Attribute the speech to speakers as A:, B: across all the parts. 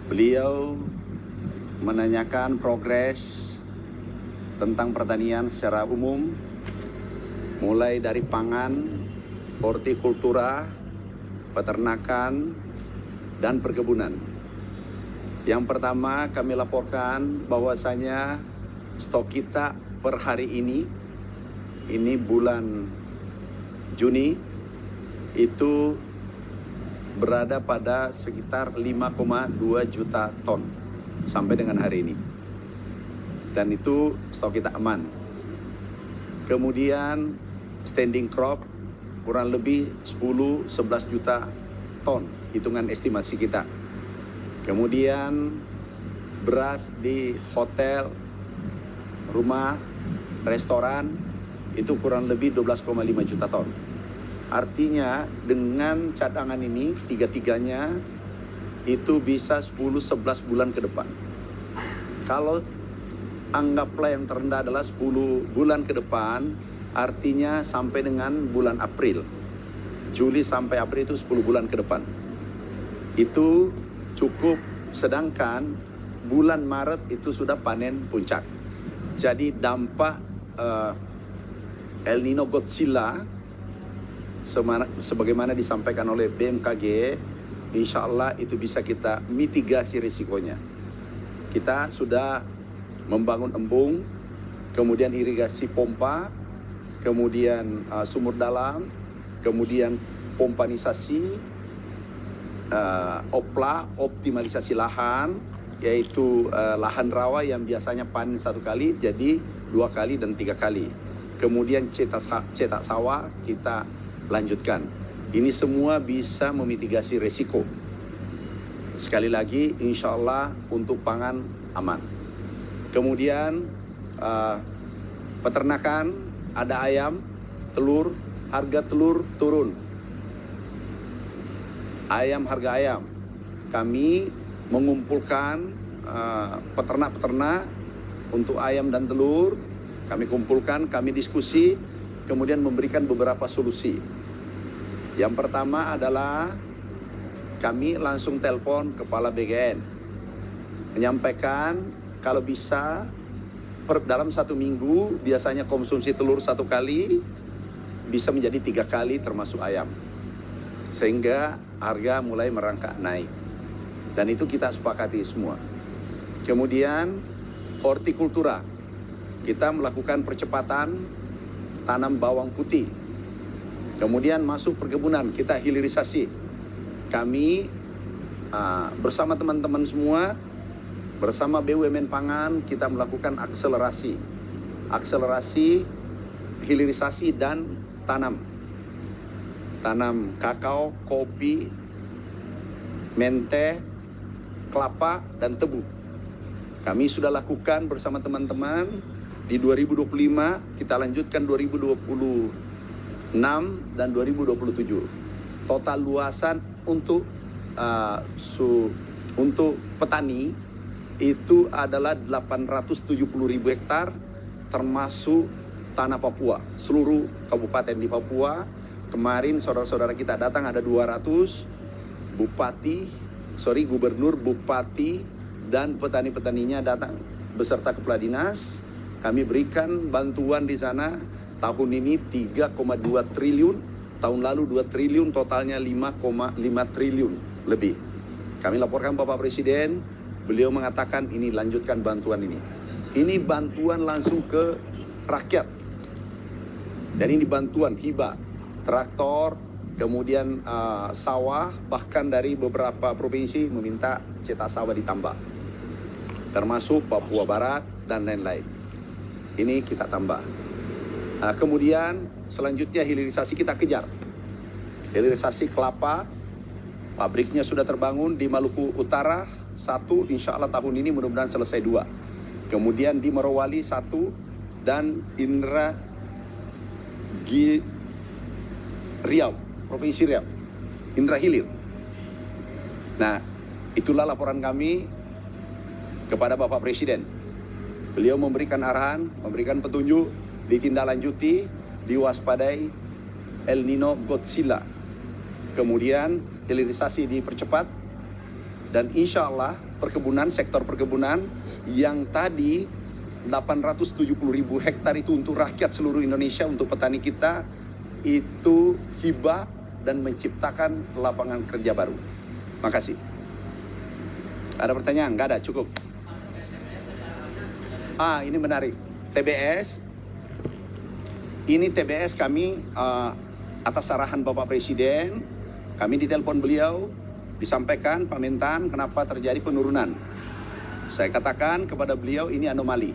A: Beliau menanyakan progres tentang pertanian secara umum, mulai dari pangan, hortikultura, peternakan, dan perkebunan. Yang pertama kami laporkan bahwasanya stok kita per hari ini bulan Juni, itu berada pada sekitar 5,2 juta ton sampai dengan hari ini. Dan itu stok kita aman. Kemudian standing crop kurang lebih 10-11 juta ton, hitungan estimasi kita. Kemudian beras di hotel, rumah, restoran itu kurang lebih 12,5 juta ton. Artinya dengan cadangan ini tiga-tiganya itu bisa 10-11 bulan ke depan. Kalau anggaplah yang terendah adalah 10 bulan ke depan, artinya sampai dengan bulan April. Juli sampai April itu 10 bulan ke depan. Itu cukup, sedangkan bulan Maret itu sudah panen puncak. Jadi dampak El Nino Godzilla sebagaimana disampaikan oleh BMKG, insya Allah itu bisa kita mitigasi risikonya. Kita sudah membangun embung, kemudian irigasi pompa, kemudian sumur dalam, kemudian pompanisasi, optimalisasi lahan, yaitu lahan rawa yang biasanya panen 1 kali jadi 2 kali dan 3 kali. Kemudian cetak sawah kita lanjutkan. Ini semua bisa memitigasi resiko. Sekali lagi, insya Allah untuk pangan aman. Kemudian peternakan, ada ayam, telur, harga telur turun. Harga ayam. Kami mengumpulkan peternak-peternak untuk ayam dan telur. Kami kumpulkan, kami diskusi, kemudian memberikan beberapa solusi. Yang pertama adalah kami langsung telepon Kepala BGN, menyampaikan kalau bisa dalam 1 minggu biasanya konsumsi telur 1 kali bisa menjadi 3 kali termasuk ayam, sehingga harga mulai merangkak naik. Dan itu kita sepakati semua. Kemudian hortikultura, kita melakukan percepatan tanam bawang putih. Kemudian masuk perkebunan, kita hilirisasi. Kami bersama teman-teman semua, bersama BUMN Pangan, kita melakukan akselerasi hilirisasi dan tanam kakao, kopi, mente, kelapa, dan tebu. Kami sudah lakukan bersama teman-teman di 2025, kita lanjutkan 2026 dan 2027. Total luasan untuk petani itu adalah 870.000 hektar, termasuk tanah Papua, seluruh kabupaten di Papua. Kemarin saudara-saudara kita datang, ada 200 gubernur, bupati, dan petani-petaninya datang beserta kepala dinas. Kami berikan bantuan di sana. Tahun ini 3,2 triliun, tahun lalu 2 triliun, totalnya 5,5 triliun lebih. Kami laporkan Bapak Presiden, beliau mengatakan ini lanjutkan bantuan ini. Ini bantuan langsung ke rakyat. Dan ini bantuan hibah, traktor, kemudian sawah, bahkan dari beberapa provinsi meminta cetak sawah ditambah. Termasuk Papua Barat dan lain-lain. Ini kita tambah. Kemudian selanjutnya hilirisasi kita kejar. Hilirisasi kelapa, pabriknya sudah terbangun di Maluku Utara 1, insya Allah tahun ini mudah-mudahan selesai 2. Kemudian di Morowali 1 dan Riau, Provinsi Riau, Indra Hilir. Nah, itulah laporan kami kepada Bapak Presiden. Beliau memberikan arahan, memberikan petunjuk, ditindaklanjuti, diwaspadai El Nino Godzilla. Kemudian hilirisasi dipercepat, Dan insya Allah perkebunan, sektor perkebunan yang tadi 870.000 hektar itu untuk rakyat seluruh Indonesia, untuk petani kita, itu hibah dan menciptakan lapangan kerja baru. Makasih. Ada pertanyaan? Nggak ada, cukup. Ini menarik. TBS. Ini TBS kami atas arahan Bapak Presiden, kami ditelepon beliau, disampaikan Pak Mentan kenapa terjadi penurunan. Saya katakan kepada beliau ini anomali.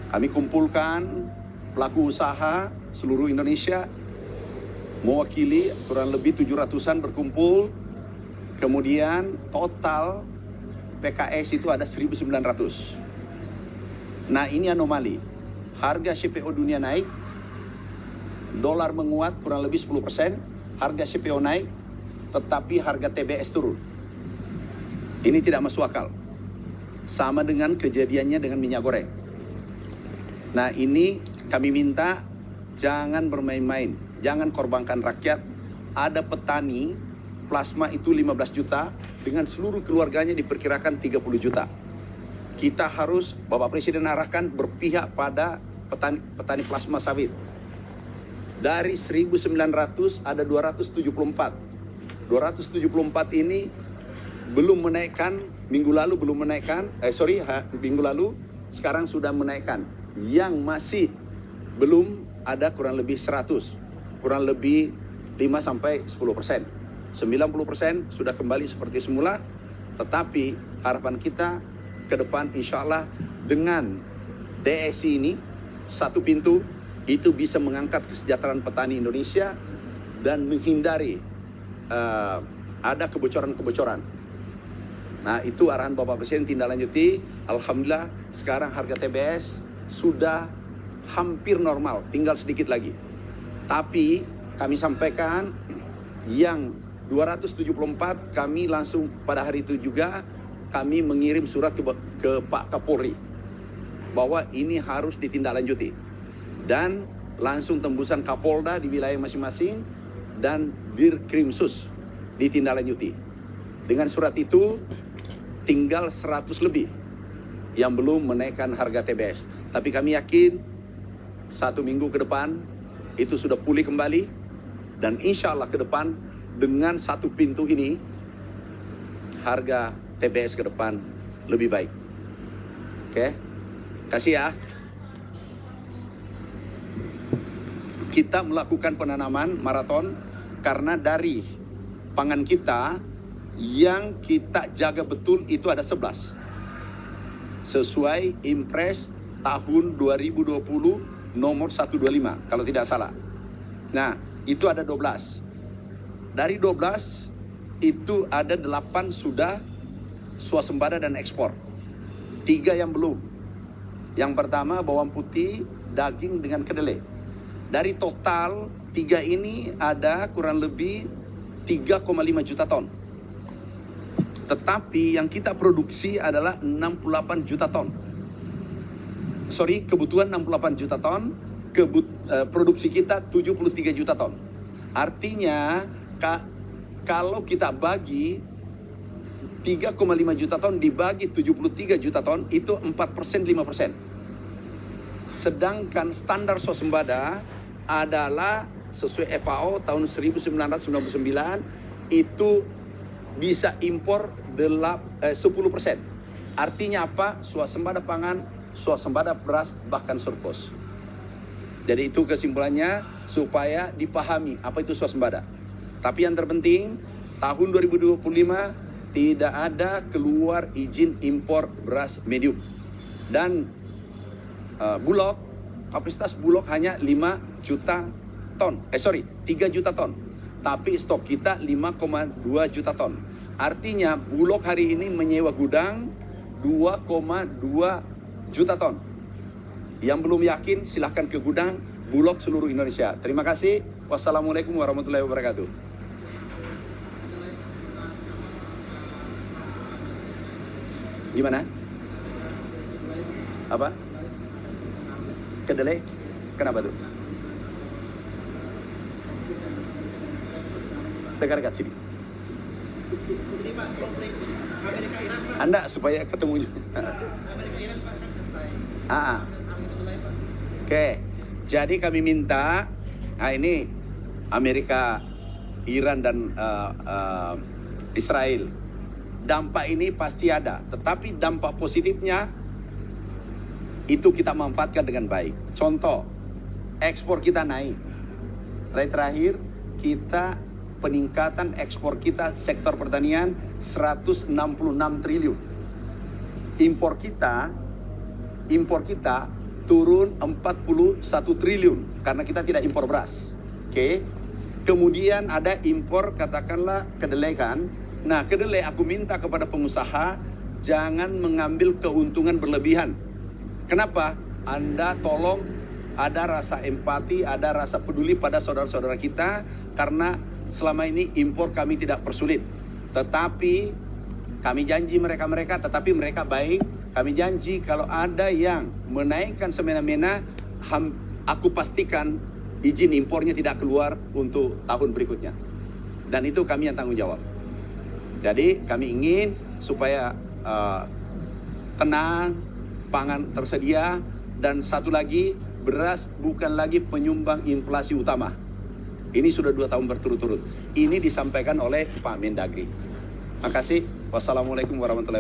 A: Kami kumpulkan pelaku usaha seluruh Indonesia, mewakili kurang lebih 700-an berkumpul, kemudian total PKS itu ada 1.900. Nah ini anomali, harga CPO dunia naik, dolar menguat kurang lebih 10%, harga CPO naik, tetapi harga TBS turun. Ini tidak masuk akal. Sama dengan kejadiannya dengan minyak goreng. Nah ini kami minta jangan bermain-main, jangan korbankan rakyat. Ada petani plasma itu 15 juta, dengan seluruh keluarganya diperkirakan 30 juta. Kita harus, Bapak Presiden arahkan berpihak pada petani plasma sawit. Dari 1.900 ada 274. 274 ini belum menaikkan, minggu lalu belum menaikkan, minggu lalu, sekarang sudah menaikkan. Yang masih belum ada kurang lebih 100, kurang lebih 5-10%. 90% sudah kembali seperti semula, tetapi harapan kita ke depan insya Allah dengan DSI ini, satu pintu, itu bisa mengangkat kesejahteraan petani Indonesia dan menghindari ada kebocoran-kebocoran. Nah itu arahan Bapak Presiden, tindak lanjuti. Alhamdulillah sekarang harga TBS sudah hampir normal, tinggal sedikit lagi. Tapi kami sampaikan yang 274 kami langsung pada hari itu juga kami mengirim surat ke Pak Kapolri bahwa ini harus ditindaklanjuti, dan langsung tembusan Kapolda di wilayah masing-masing dan Dirkrimsus ditindaklanjuti. Dengan surat itu tinggal 100 lebih yang belum menaikkan harga TBS. Tapi kami yakin 1 minggu ke depan itu sudah pulih kembali, dan insya Allah ke depan dengan satu pintu ini harga TBS ke depan lebih baik. Oke, kasih ya. Kita melakukan penanaman maraton karena dari pangan kita yang kita jaga betul itu ada 11. Sesuai Impres tahun 2020 nomor 125 kalau tidak salah. Nah, itu ada 12. Dari 12 itu ada 8 sudah swasembada dan ekspor. 3 yang belum. Yang pertama bawang putih, daging dengan kedelai. Dari total 3 ini ada kurang lebih 3,5 juta ton. Tetapi yang kita produksi adalah 68 juta ton. Kebutuhan 68 juta ton, produksi kita 73 juta ton. Artinya kalau kita bagi 3,5 juta ton dibagi 73 juta ton itu 4%, 5%. Sedangkan standar swasembada adalah sesuai FAO tahun 1999 itu bisa impor 10%. Artinya apa? Swasembada pangan, swasembada beras, bahkan surplus. Jadi itu kesimpulannya supaya dipahami apa itu swasembada. Tapi yang terpenting tahun 2025 tidak ada keluar izin impor beras medium. Dan Bulog, kapasitas Bulog hanya 3 juta ton. Tapi stok kita 5,2 juta ton. Artinya Bulog hari ini menyewa gudang 2,2 juta ton. Yang belum yakin silahkan ke gudang Bulog seluruh Indonesia. Terima kasih. Wassalamualaikum warahmatullahi wabarakatuh. Gimana? Apa? Kedelai? Kenapa tuh? Dekat-dekat sini. Anda supaya ketemu juga. Oke, jadi kami minta, ini Amerika, Iran dan Israel. Dampak ini pasti ada, tetapi dampak positifnya itu kita manfaatkan dengan baik. Contoh, ekspor kita naik. Terakhir, kita peningkatan ekspor kita sektor pertanian 166 triliun. Impor kita turun 41 triliun karena kita tidak impor beras. Oke. Kemudian ada impor katakanlah kedelai kan. Nah, kedelai aku minta kepada pengusaha jangan mengambil keuntungan berlebihan. Kenapa? Anda tolong ada rasa empati, ada rasa peduli pada saudara-saudara kita karena selama ini impor kami tidak persulit. Tetapi kami janji mereka, tetapi mereka baik. Kami janji kalau ada yang menaikkan semena-mena, aku pastikan izin impornya tidak keluar untuk tahun berikutnya. Dan itu kami yang tanggung jawab. Jadi kami ingin supaya tenang, pangan tersedia, dan satu lagi, beras bukan lagi penyumbang inflasi utama. Ini sudah 2 tahun berturut-turut. Ini disampaikan oleh Pak Mendagri. Makasih. Wassalamualaikum warahmatullahi wabarakatuh.